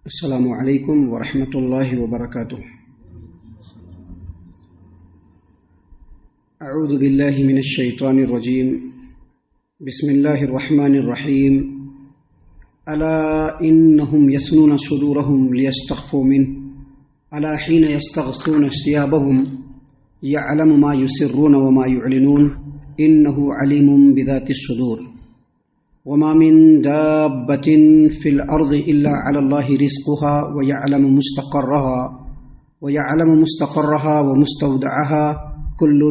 السلام علیکم ورحمۃ اللہ وبرکاتہ۔ اعوذ باللہ من الشیطان الرجیم، بسم اللہ الرحمن الرحیم۔ الا انہم یثنون صدورہم لیستخفوا منہ الا حین یستغشون ثیابہم یعلم ما یسرون وما یعلنون انہ علیم بذات الصدور۔ وما من دابة في الأرض إلا على الله رزقها ويعلم مستقرها ومستودعها كل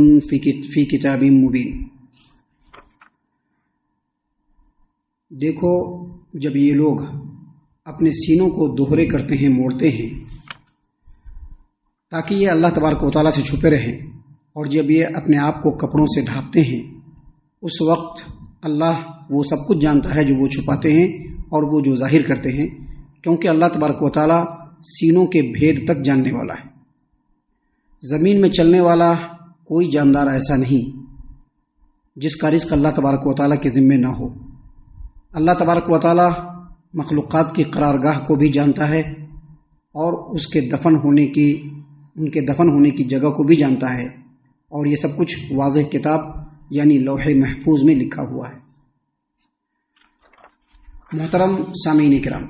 في كتاب مبين۔ دیکھو، جب یہ لوگ اپنے سینوں کو دوہرے کرتے ہیں، موڑتے ہیں تاکہ یہ اللہ تبارک و تعالیٰ سے چھپے رہیں، اور جب یہ اپنے آپ کو کپڑوں سے ڈھانپتے ہیں، اس وقت اللہ وہ سب کچھ جانتا ہے جو وہ چھپاتے ہیں اور وہ جو ظاہر کرتے ہیں، کیونکہ اللہ تبارک و تعالیٰ سینوں کے بھید تک جاننے والا ہے۔ زمین میں چلنے والا کوئی جاندار ایسا نہیں جس کا رزق اللہ تبارک و تعالیٰ کے ذمے نہ ہو۔ اللہ تبارک و تعالیٰ مخلوقات کی قرارگاہ کو بھی جانتا ہے اور اس کے ان کے دفن ہونے کی جگہ کو بھی جانتا ہے، اور یہ سب کچھ واضح کتاب یعنی لوح محفوظ میں لکھا ہوا ہے۔ محترم سامعین کرام،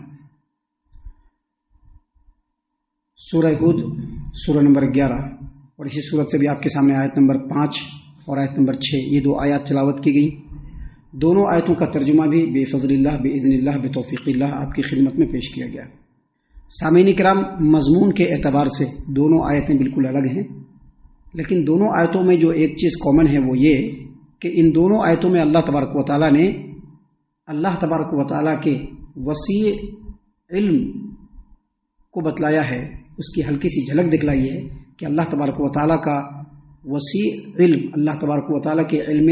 سورہ ہود سورہ نمبر 11 اور اسی سورت سے بھی آپ کے سامنے آیت نمبر 5 اور آیت نمبر 6 یہ دو آیات تلاوت کی گئی۔ دونوں آیتوں کا ترجمہ بھی بے فضل اللہ، باذن اللہ، بتوفیق اللہ آپ کی خدمت میں پیش کیا گیا۔ سامعین کرام، مضمون کے اعتبار سے دونوں آیتیں بالکل الگ ہیں، لیکن دونوں آیتوں میں جو ایک چیز کامن ہے وہ یہ کہ ان دونوں آیتوں میں اللہ تبارک و تعالیٰ نے اللہ تبارک و تعالیٰ کے وسیع علم کو بتلایا ہے، اس کی ہلکی سی جھلک دکھلائی ہے کہ اللہ تبارک و تعالیٰ کا وسیع علم، اللہ تبارک و تعالیٰ کے علم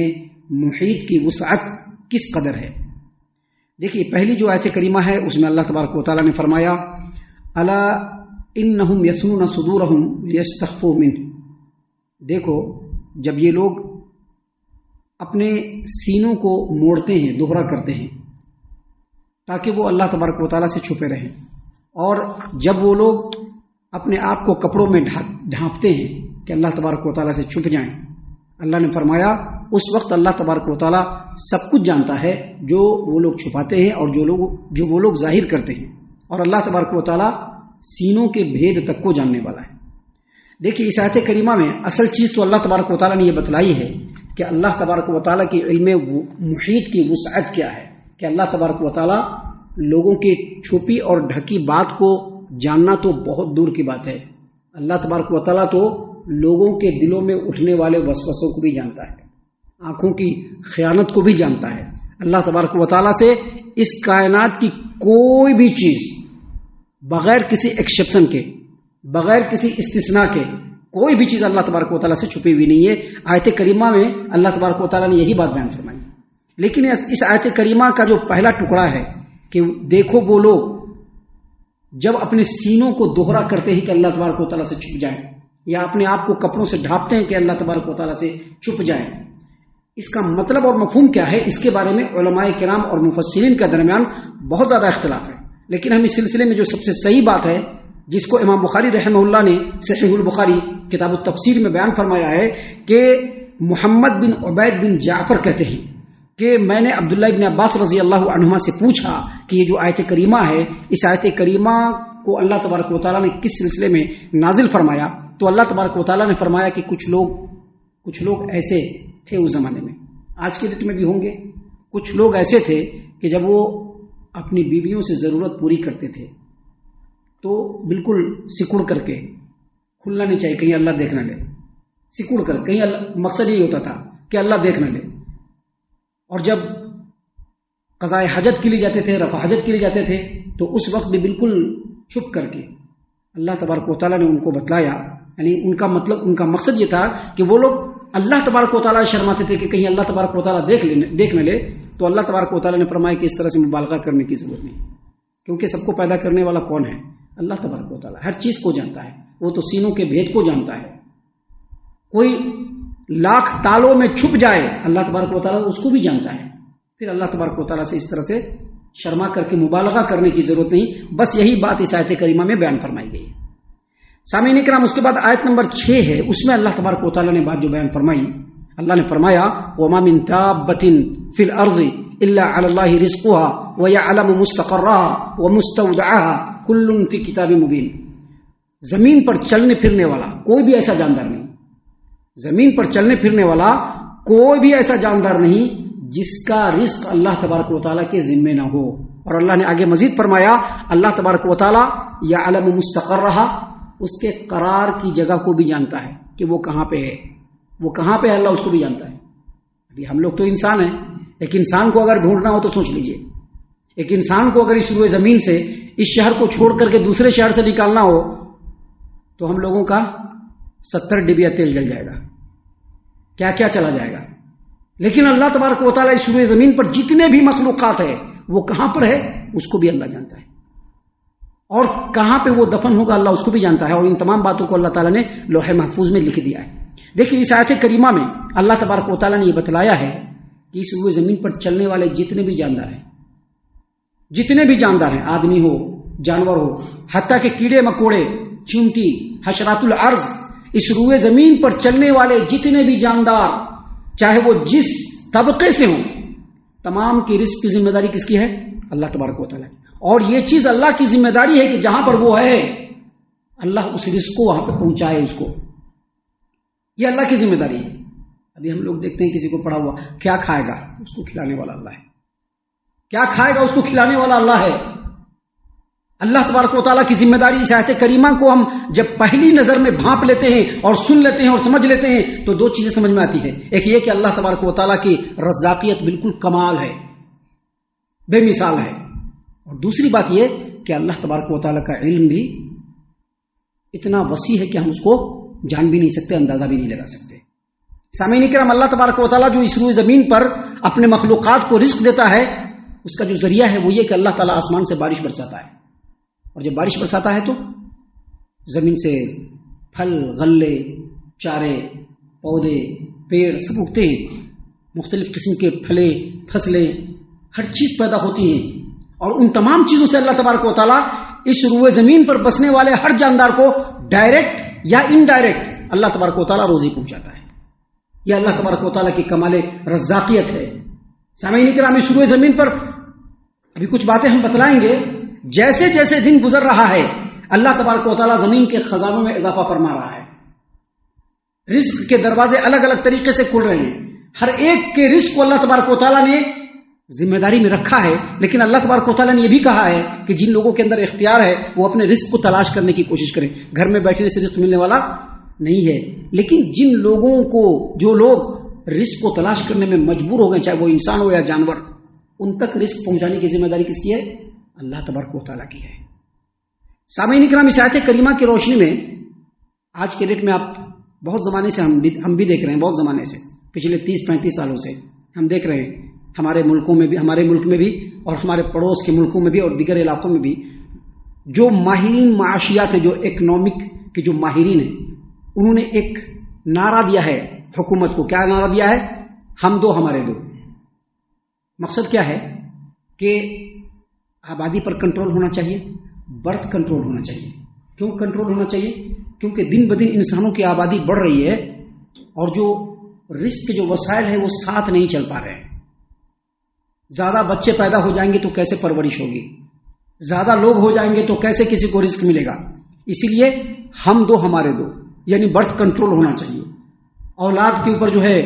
محیط کی وسعت کس قدر ہے۔ دیکھیے، پہلی جو آیت کریمہ ہے اس میں اللہ تبارک و تعالیٰ نے فرمایا الا انہم یثنون صدورہم لیستخفوا منہ۔ دیکھو، جب یہ لوگ اپنے سینوں کو موڑتے ہیں، دوہرا کرتے ہیں تاکہ وہ اللہ تبارک و تعالیٰ سے چھپے رہیں، اور جب وہ لوگ اپنے آپ کو کپڑوں میں ڈھانپتے ہیں کہ اللہ تبارک و تعالیٰ سے چھپ جائیں، اللہ نے فرمایا اس وقت اللہ تبارک و تعالیٰ سب کچھ جانتا ہے جو وہ لوگ چھپاتے ہیں اور جو وہ لوگ ظاہر کرتے ہیں، اور اللہ تبارک و تعالیٰ سینوں کے بھید تک کو جاننے والا ہے۔ دیکھیے، اس آیت کریمہ میں اصل چیز تو اللہ تبارک و تعالیٰ نے یہ بتلائی ہے کہ اللہ تبارک و تعالیٰ کی علم محیط کی وسعت کیا ہے، کہ اللہ تبارک و تعالیٰ لوگوں کی چھپی اور ڈھکی بات کو جاننا تو بہت دور کی بات ہے۔ اللہ تبارک و تعالیٰ تو لوگوں کے دلوں میں اٹھنے والے وسوسوں کو بھی جانتا ہے، آنکھوں کی خیانت کو بھی جانتا ہے۔ اللہ تبارک و تعالیٰ سے اس کائنات کی کوئی بھی چیز بغیر کسی ایکسیپشن کے، بغیر کسی استثناء کے، کوئی بھی چیز اللہ تبارک و تعالیٰ سے چھپی ہوئی نہیں ہے۔ آیت کریمہ میں اللہ تبارک و تعالیٰ نے یہی بات بیان فرمائی، لیکن اس آیت کریمہ کا جو پہلا ٹکڑا ہے کہ دیکھو وہ لوگ جب اپنے سینوں کو دوہرا کرتے ہیں کہ اللہ تبارک و تعالیٰ سے چھپ جائیں، یا اپنے آپ کو کپڑوں سے ڈھانپتے ہیں کہ اللہ تبارک و تعالیٰ سے چھپ جائیں، اس کا مطلب اور مفہوم کیا ہے، اس کے بارے میں علماء کرام اور مفسرین کے درمیان بہت زیادہ اختلاف ہے۔ لیکن ہم اس سلسلے میں جو سب سے صحیح بات ہے، جس کو امام بخاری رحمہ اللہ نے صحیح البخاری کتاب التفسیر میں بیان فرمایا ہے، کہ محمد بن عبید بن جعفر کہتے ہیں کہ میں نے عبداللہ بن عباس رضی اللہ عنہما سے پوچھا کہ یہ جو آیت کریمہ ہے، اس آیت کریمہ کو اللہ تبارک و تعالیٰ نے کس سلسلے میں نازل فرمایا؟ تو اللہ تبارک و تعالیٰ نے فرمایا کہ کچھ لوگ ایسے تھے اس زمانے میں، آج کے ڈیٹ میں بھی ہوں گے، کچھ لوگ ایسے تھے کہ جب وہ اپنی بیویوں سے ضرورت پوری کرتے تھے تو بالکل سکڑ کر کے، کھلنا نہیں چاہیے کہیں اللہ دیکھ نہ لے، سکڑ کر کہیں مقصد یہی ہوتا تھا کہ اللہ دیکھ نہ لے، اور جب قضاء حاجت کے لیے جاتے تھے، رفع حاجت کے لیے جاتے تھے، تو اس وقت بھی بالکل چھپ کر کے اللہ تبارک و تعالیٰ نے ان کو بتلایا، یعنی ان کا مقصد یہ تھا کہ وہ لوگ اللہ تبارک و تعالیٰ شرماتے تھے کہ کہیں اللہ تبارک و تعالیٰ دیکھ نہ لے، تو اللہ تبارک و تعالیٰ نے فرمایا کہ اس طرح سے مبالغہ کرنے کی ضرورت نہیں، کیونکہ سب کو پیدا کرنے والا کون ہے؟ اللہ تبارک و تعالیٰ ہر چیز کو جانتا ہے، وہ تو سینوں کے بھید کو جانتا ہے۔ کوئی لاکھ تالوں میں چھپ جائے، اللہ تبارک و تعالیٰ اس کو بھی جانتا ہے، پھر اللہ تبارک و تعالیٰ سے اس طرح سے شرما کر کے مبالغہ کرنے کی ضرورت نہیں، بس یہی بات اس آیت کریمہ میں بیان فرمائی گئی ہے۔ سامعین اکرام، اس کے بعد آیت نمبر 6 ہے، اس میں اللہ تبارک و تعالیٰ نے بات جو بیان فرمائی، اللہ نے فرمایا وَمَا مِن دَابَّةٍ فِي الْأَرْضِ إِلَّا عَلَى اللَّهِ رِزْقُهَا وَيَعْلَمُ مُسْتَقَرَّهَا وَمُسْتَوْدَعَهَا كُلٌّ فِي كِتَابٍ مُبِينٍ۔ زمین پر چلنے پھرنے والا کوئی بھی ایسا جاندار نہیں، زمین پر چلنے پھرنے والا کوئی بھی ایسا جاندار نہیں جس کا رزق اللہ تبارک و تعالیٰ کے ذمے نہ ہو۔ اور اللہ نے آگے مزید فرمایا اللہ تبارک و تعالیٰ یعلم مستقرها، اس کے قرار کی جگہ کو بھی جانتا ہے کہ وہ کہاں پہ ہے، وہ کہاں پہ ہے، اللہ اس کو بھی جانتا ہے۔ ابھی ہم لوگ تو انسان ہیں، ایک انسان کو اگر ڈھونڈنا ہو تو سوچ لیجئے، ایک انسان کو اگر اس روئے زمین سے اس شہر کو چھوڑ کر کے دوسرے شہر سے نکالنا ہو تو ہم لوگوں کا 70 ڈبیا تیل جل جائے گا، کیا کیا چلا جائے گا۔ لیکن اللہ تبارک و تعالیٰ اس روئے زمین پر جتنے بھی مخلوقات ہے وہ کہاں پر ہے اس کو بھی اللہ جانتا ہے، اور کہاں پہ وہ دفن ہوگا اللہ اس کو بھی جانتا ہے، اور ان تمام باتوں کو اللہ تعالیٰ نے لوح محفوظ میں لکھ دیا ہے۔ دیکھیے اس آیت کریمہ میں اللہ تبارک و تعالیٰ نے یہ بتلایا ہے کہ اس روئے زمین پر چلنے والے جتنے بھی جاندار ہیں، جتنے بھی جاندار ہیں، آدمی ہو جانور ہو، حتیٰ کہ کیڑے مکوڑے، چیونٹی، حشرات الارض، اس روئے زمین پر چلنے والے جتنے بھی جاندار چاہے وہ جس طبقے سے ہوں، تمام کی رزق کی ذمہ داری کس کی ہے؟ اللہ تبارک و تعالیٰ کی۔ اور یہ چیز اللہ کی ذمہ داری ہے کہ جہاں پر وہ ہے اللہ اس رزق کو وہاں پہ پہنچائے اس کو، یہ اللہ کی ذمہ داری ہے۔ ابھی ہم لوگ دیکھتے ہیں کسی کو پڑا ہوا کیا کھائے گا، اس کو کھلانے والا اللہ ہے، کیا کھائے گا اس کو کھلانے والا اللہ ہے۔ اللہ تبارک و تعالیٰ کی ذمہ داری اس آیت کریمہ کو ہم جب پہلی نظر میں بھانپ لیتے ہیں اور سن لیتے ہیں اور سمجھ لیتے ہیں تو دو چیزیں سمجھ میں آتی ہے، ایک یہ کہ اللہ تبارک و تعالیٰ کی رزاقیت بالکل کمال ہے، بے مثال ہے، اور دوسری بات یہ کہ اللہ تبارک و تعالیٰ کا علم بھی اتنا وسیع ہے کہ ہم اس کو جان بھی نہیں سکتے، اندازہ بھی نہیں لگا سکتے۔ سامعین کرام، اللہ تبارک و تعالیٰ جو اس روئے زمین پر اپنے مخلوقات کو رزق دیتا ہے، اس کا جو ذریعہ ہے وہ یہ کہ اللہ تعالیٰ آسمان سے بارش برساتا ہے، اور جب بارش برساتا ہے تو زمین سے پھل، غلے، چارے، پودے، پیڑ سب اگتے ہیں، مختلف قسم کے پھلے، فصلیں، ہر چیز پیدا ہوتی ہیں، اور ان تمام چیزوں سے اللہ تبارک و تعالیٰ اس روئے زمین پر بسنے والے ہر جاندار کو ڈائریکٹ یا انڈائریکٹ اللہ تبارک و تعالیٰ روزی پہنچاتا ہے۔ یہ اللہ تبارک و تعالیٰ کی کمال رزاقیت ہے۔ سامعین کرام، اس روئے زمین پر ابھی کچھ باتیں ہم بتلائیں گے، جیسے جیسے دن گزر رہا ہے اللہ تبارک و تعالیٰ زمین کے خزانوں میں اضافہ فرما رہا ہے، رزق کے دروازے الگ الگ طریقے سے کھل رہے ہیں، ہر ایک کے رزق کو اللہ تبارک و تعالیٰ نے ذمہ داری میں رکھا ہے، لیکن اللہ تبارک و تعالیٰ نے یہ بھی کہا ہے کہ جن لوگوں کے اندر اختیار ہے وہ اپنے رزق کو تلاش کرنے کی کوشش کریں۔ گھر میں بیٹھنے سے رزق ملنے والا نہیں ہے، لیکن جن لوگوں کو، جو لوگ رزق کو تلاش کرنے میں مجبور ہو گئے، چاہے وہ انسان ہو یا جانور، ان تک رزق پہنچانے کی ذمہ داری کس کی ہے؟ اللہ تبارک و تعالیٰ کی ہے۔ سامعین کرام، اس آیت کریمہ کی روشنی میں آج کے ڈیٹ میں آپ بہت زمانے سے ہم بھی دیکھ رہے ہیں، بہت زمانے سے، پچھلے 30-35 سالوں سے ہم دیکھ رہے ہیں، ہمارے ملکوں میں بھی، ہمارے ملک میں بھی، اور ہمارے پڑوس کے ملکوں میں بھی، اور دیگر علاقوں میں بھی، جو ماہرین معاشیات ہیں، جو اکنامک کے جو ماہرین ہیں، انہوں نے ایک نعرہ دیا ہے حکومت کو۔ کیا نعرہ دیا ہے؟ ہم دو ہمارے دو۔ مقصد کیا ہے کہ آبادی پر کنٹرول ہونا چاہیے، برتھ کنٹرول ہونا چاہیے۔ کیوں کنٹرول ہونا چاہیے؟ کیونکہ دن بدن انسانوں کی آبادی بڑھ رہی ہے، اور جو رزق کے جو وسائل ہیں وہ ساتھ نہیں چل پا رہے ہیں۔ زیادہ بچے پیدا ہو جائیں گے تو کیسے پرورش ہوگی، زیادہ لوگ ہو جائیں گے تو کیسے کسی کو رزق ملے گا۔ اسی لیے ہم دو ہمارے دو، یعنی برتھ کنٹرول ہونا چاہیے، اولاد کے اوپر جو ہے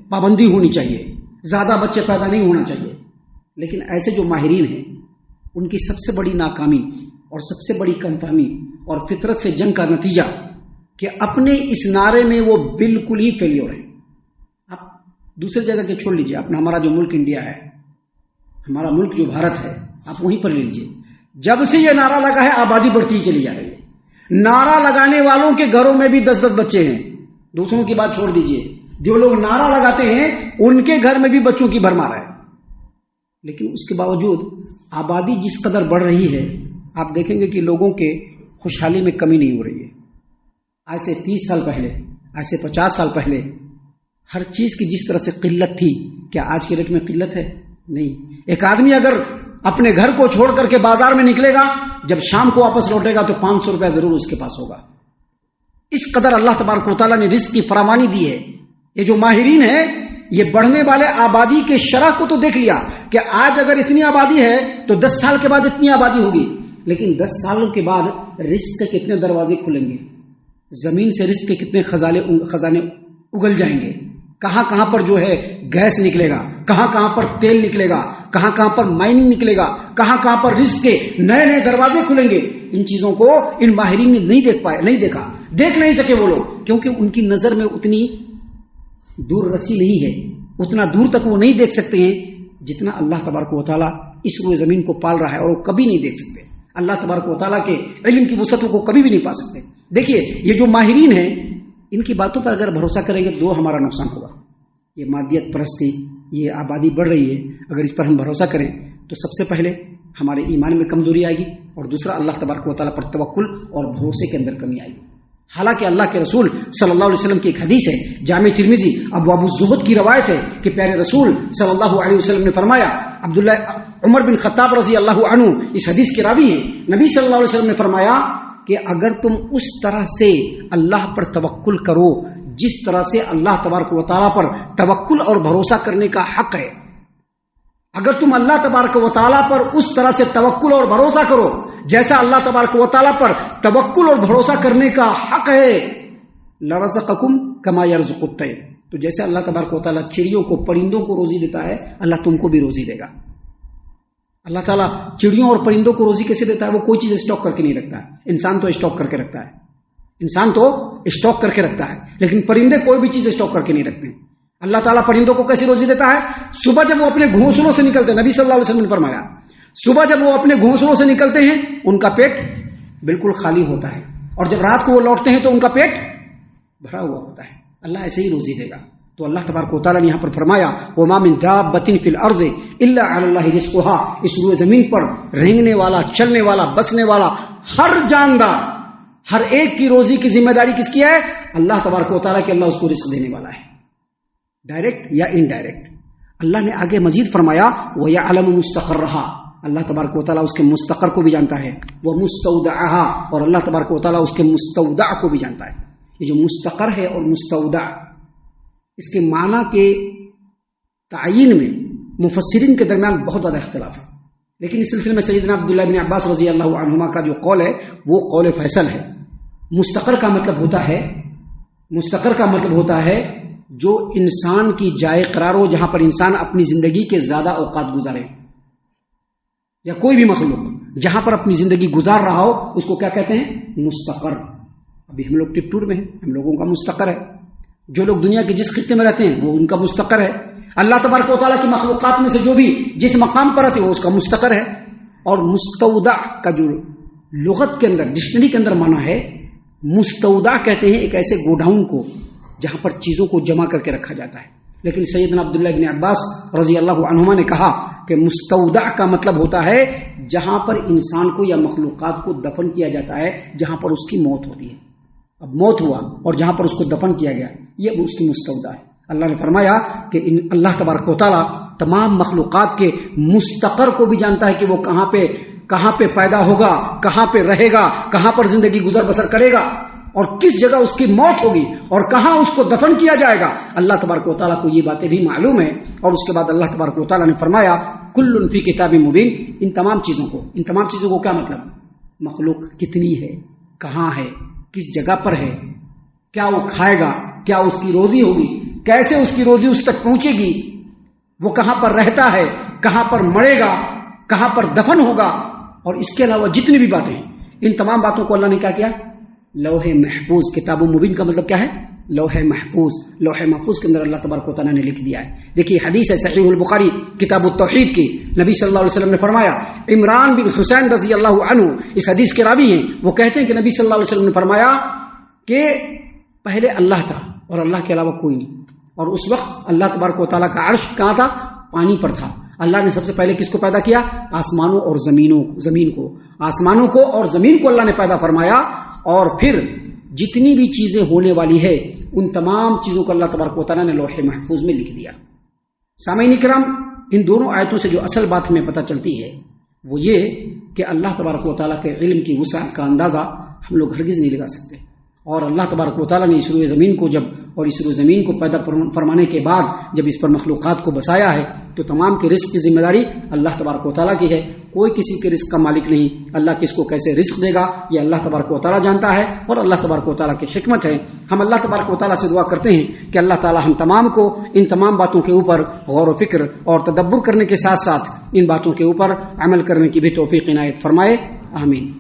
پابندی ہونی چاہیے، زیادہ بچے پیدا نہیں ہونا چاہیے۔ لیکن ایسے جو ماہرین ہیں ان کی سب سے بڑی ناکامی اور سب سے بڑی کم فہمی اور فطرت سے جنگ کا نتیجہ کہ اپنے اس نعرے میں وہ بالکل ہی فیلیور ہیں۔ آپ دوسری جگہ کے چھوڑ لیجئے، اپنا ہمارا جو ملک انڈیا ہے، ہمارا ملک جو بھارت ہے، آپ وہیں پر لے لیجئے، جب سے یہ نعرہ لگا ہے آبادی بڑھتی ہی چلی جا رہی ہے۔ نعرہ لگانے والوں کے گھروں میں بھی 10-10 بچے ہیں، دوسروں کی بات چھوڑ دیجئے، جو لوگ نعرہ لگاتے ہیں ان کے گھر میں بھی بچوں کی بھرمار ہے۔ لیکن اس کے باوجود آبادی جس قدر بڑھ رہی ہے، آپ دیکھیں گے کہ لوگوں کے خوشحالی میں کمی نہیں ہو رہی ہے۔ آج سے 30 سال پہلے، آج سے 50 سال پہلے ہر چیز کی جس طرح سے قلت تھی، کیا آج کے ریٹ میں قلت ہے؟ نہیں۔ ایک آدمی اگر اپنے گھر کو چھوڑ کر کے بازار میں نکلے گا، جب شام کو واپس لوٹے گا تو 500 روپیہ ضرور اس کے پاس ہوگا۔ اس قدر اللہ تبارک و تعالیٰ نے رزق کی فراوانی دی ہے۔ یہ جو ماہرین ہیں یہ بڑھنے والے آبادی کے شرح کو تو دیکھ لیا کہ آج اگر اتنی آبادی ہے تو 10 سال کے بعد اتنی آبادی ہوگی، لیکن 10 سالوں کے بعد رزق کے کتنے دروازے کھلیں گے، زمین سے رزق کے کتنے خزانے اگل جائیں گے، کہاں کہاں پر جو ہے گیس نکلے گا، کہاں کہاں پر تیل نکلے گا، کہاں کہاں پر مائننگ نکلے گا، کہاں کہاں پر رزق کے نئے نئے دروازے کھلیں گے۔ ان چیزوں کو ان ماہرین نے نہیں دیکھا، دیکھ نہیں سکے وہ لوگ، کیونکہ ان کی نظر میں اتنی دور رسی نہیں ہے، اتنا دور تک وہ نہیں دیکھ سکتے ہیں جتنا اللہ تبارک و تعالیٰ اس روئے زمین کو پال رہا ہے، اور وہ کبھی نہیں دیکھ سکتے۔ اللہ تبارک و تعالیٰ کے علم کی وسعتوں کو کبھی بھی نہیں پا سکتے۔ دیکھیے یہ جو ماہرین ہیں ان کی باتوں پر اگر بھروسہ کریں گے تو ہمارا نقصان ہوگا۔ یہ مادیت پرستی، یہ آبادی بڑھ رہی ہے، اگر اس پر ہم بھروسہ کریں تو سب سے پہلے ہمارے ایمان میں کمزوری آئے گی، اور دوسرا اللہ تبارک و تعالیٰ پر توکل اور بھروسے کے اندر کمی آئے گی۔ حالانکہ اللہ کے رسول صلی اللہ علیہ وسلم کی ایک حدیث ہے، جامع ترمذی ابواب الزہد کی روایت ہے کہ پیارے رسول صلی اللہ علیہ وسلم نے فرمایا، عبداللہ عمر بن خطاب رضی اللہ عنہ اس حدیث کے راوی ہیں، نبی صلی اللہ علیہ وسلم نے فرمایا کہ اگر تم اس طرح سے اللہ پر توکل کرو جس طرح سے اللہ تبارک و تعالیٰ پر توکل اور بھروسہ کرنے کا حق ہے، اگر تم اللہ تبارک و تعالیٰ پر اس طرح سے توکل اور بھروسہ کرو جیسا اللہ تبارک و تعالیٰ پر توکل اور بھروسہ کرنے کا حق ہے، لرزقکم کما یرزق الطیر، تو جیسے اللہ تبارک و تعالیٰ چڑیوں کو، پرندوں کو روزی دیتا ہے، اللہ تم کو بھی روزی دے گا۔ اللہ تعالیٰ چڑیوں اور پرندوں کو روزی کیسے دیتا ہے؟ وہ کوئی چیز اسٹاک کر کے نہیں رکھتا ہے، انسان تو اسٹاک کر کے رکھتا ہے، انسان تو اسٹاک کر کے رکھتا ہے، لیکن پرندے کوئی بھی چیز اسٹاک کر کے نہیں رکھتے۔ اللہ تعالیٰ پرندوں کو کیسے روزی دیتا ہے؟ صبح جب وہ اپنے گھونسلوں سے نکلتے ہیں، نبی صلی اللہ علیہ وسلم نے فرمایا صبح جب وہ اپنے گھونسلوں سے نکلتے ہیں ان کا پیٹ بالکل خالی ہوتا ہے، اور جب رات کو وہ لوٹتے ہیں تو ان کا پیٹ بھرا ہوا ہوتا ہے۔ اللہ ایسے ہی روزی دے گا۔ تو اللہ تبارک و تعالیٰ نے یہاں پر فرمایا وَمَا مِن دَابَّةٍ فِي الْأَرْضِ إِلَّا عَلَى اللَّهِ رِزْقُهَا، اس روئے زمین پر رہنے والا، چلنے والا، بسنے والا ہر جاندار، ہر ایک کی روزی کی ذمہ داری کس کی ہے؟ اللہ تبارک و تعالیٰ کہ اللہ اس کو رزق دینے والا ہے، ڈائریکٹ یا انڈائریکٹ۔ اللہ نے آگے مزید فرمایا وَيَعْلَمُ مُسْتَقَرَّهَا، اللہ تبارک و تعالیٰ اس کے مستقر کو بھی جانتا ہے، وَمُسْتَوْدَعَهَا، اور اللہ تبارک و تعالیٰ اس کے مستودع کو بھی جانتا ہے۔ یہ جو مستقر ہے اور مستودع، اس کے معنی کے تعین میں مفسرین کے درمیان بہت زیادہ اختلاف ہے، لیکن اس سلسلے میں سیدنا عبداللہ بن عباس رضی اللہ عنہما کا جو قول ہے وہ قول فیصل ہے۔ مستقر کا مطلب ہوتا ہے جو انسان کی جائے قرار ہو، جہاں پر انسان اپنی زندگی کے زیادہ اوقات گزارے، یا کوئی بھی مخلوق جہاں پر اپنی زندگی گزار رہا ہو اس کو کیا کہتے ہیں؟ مستقر۔ ابھی ہم لوگ ٹپ ٹور میں ہیں، ہم لوگوں کا مستقر ہے، جو لوگ دنیا کے جس خطے میں رہتے ہیں وہ ان کا مستقر ہے، اللہ تبارک و تعالیٰ کی مخلوقات میں سے جو بھی جس مقام پر رہتے ہیں وہ اس کا مستقر ہے۔ اور مستودع کا جو لغت کے اندر، ڈکشنری کے اندر معنی ہے، مستودع کہتے ہیں ایک ایسے گوڈاؤن کو جہاں پر چیزوں کو جمع کر کے رکھا جاتا ہے، لیکن سیدنا عبداللہ بن عباس رضی اللہ عنہما نے کہا کہ مستودع کا مطلب ہوتا ہے جہاں پر انسان کو یا مخلوقات کو دفن کیا جاتا ہے، جہاں پر اس کی موت ہوتی ہے۔ اب موت ہوا اور جہاں پر اس کو دفن کیا گیا یہ اس کی مستودع ہے۔ اللہ نے فرمایا کہ اللہ تبارک و تعالیٰ تمام مخلوقات کے مستقر کو بھی جانتا ہے کہ وہ کہاں پہ پیدا ہوگا، کہاں پہ رہے گا، کہاں پر زندگی گزر بسر کرے گا، اور کس جگہ اس کی موت ہوگی اور کہاں اس کو دفن کیا جائے گا۔ اللہ تبارک و تعالیٰ کو یہ باتیں بھی معلوم ہیں۔ اور اس کے بعد اللہ تبارک و تعالیٰ نے فرمایا کل فی کتاب مبین، ان تمام چیزوں کو کیا مطلب؟ مخلوق کتنی ہے، کہاں ہے، کس جگہ پر ہے، کیا وہ کھائے گا، کیا اس کی روزی ہوگی، کیسے اس کی روزی اس تک پہنچے گی، وہ کہاں پر رہتا ہے، کہاں پر مرے گا، کہاں پر دفن ہوگا، اور اس کے علاوہ جتنی بھی باتیں، ان تمام باتوں کو اللہ نے کیا کیا؟ لوح محفوظ۔ کتاب مبین کا مطلب کیا ہے؟ لوح محفوظ۔ لوح محفوظ کے اندر اللہ تبارک و تعالیٰ نے لکھ دیا ہے۔ دیکھیے حدیث ہے صحیح البخاری کتاب التوحید کی، نبی صلی اللہ علیہ وسلم نے فرمایا، عمران بن حسین رضی اللہ عنہ اس حدیث کے راوی ہیں، وہ کہتے ہیں کہ نبی صلی اللہ علیہ وسلم نے فرمایا کہ پہلے اللہ تھا اور اللہ کے علاوہ کوئی نہیں، اور اس وقت اللہ تبارک و تعالیٰ کا عرش کہاں تھا؟ پانی پر تھا۔ اللہ نے سب سے پہلے کس کو پیدا کیا؟ آسمانوں اور زمین کو، آسمانوں کو اور زمین کو اللہ نے پیدا فرمایا، اور پھر جتنی بھی چیزیں ہونے والی ہے ان تمام چیزوں کو اللہ تبارک و تعالیٰ نے لوح محفوظ میں لکھ دیا۔ سامعین کرام، ان دونوں آیتوں سے جو اصل بات ہمیں پتہ چلتی ہے وہ یہ کہ اللہ تبارک و تعالیٰ کے علم کی وسعت کا اندازہ ہم لوگ ہرگز نہیں لگا سکتے. اور اللہ تبارک و تعالیٰ نے اس روئے زمین کو اور اس روئے زمین کو پیدا فرمانے کے بعد جب اس پر مخلوقات کو بسایا ہے تو تمام کے رزق کی ذمہ داری اللہ تبارک و تعالیٰ کی ہے. کوئی کسی کے رزق کا مالک نہیں. اللہ کس کو کیسے رزق دے گا یہ اللہ تبارک و تعالیٰ جانتا ہے اور اللہ تبارک و تعالیٰ کی حکمت ہے. ہم اللہ تبارک و تعالیٰ سے دعا کرتے ہیں کہ اللہ تعالیٰ ہم تمام کو ان تمام باتوں کے اوپر غور و فکر اور تدبر کرنے کے ساتھ ساتھ ان باتوں کے اوپر عمل کرنے کی بھی توفیق عنایت فرمائے. آمین.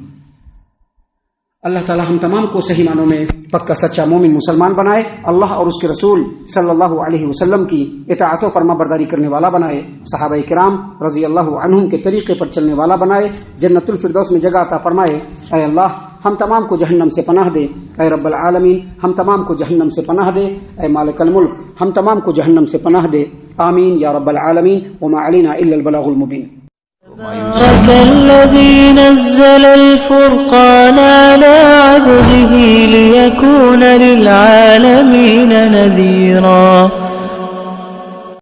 اللہ تعالی ہم تمام کو صحیح معنوں میں پکا سچا مومن مسلمان بنائے. اللہ اور اس کے رسول صلی اللہ علیہ وسلم کی اطاعت و فرما برداری کرنے والا بنائے. صحابہ کرام رضی اللہ عنہم کے طریقے پر چلنے والا بنائے. جنت الفردوس میں جگہ عطا فرمائے. اے اللہ ہم تمام کو جہنم سے پناہ دے. اے رب العالمین ہم تمام کو جہنم سے پناہ دے. اے مالک الملک ہم تمام کو جہنم سے پناہ دے. آمین یا رب العالمین. وما علینا الا البلاغ المبین. تبارك الذي نزل الفرقان على عبده ليكون للعالمين نذيرا.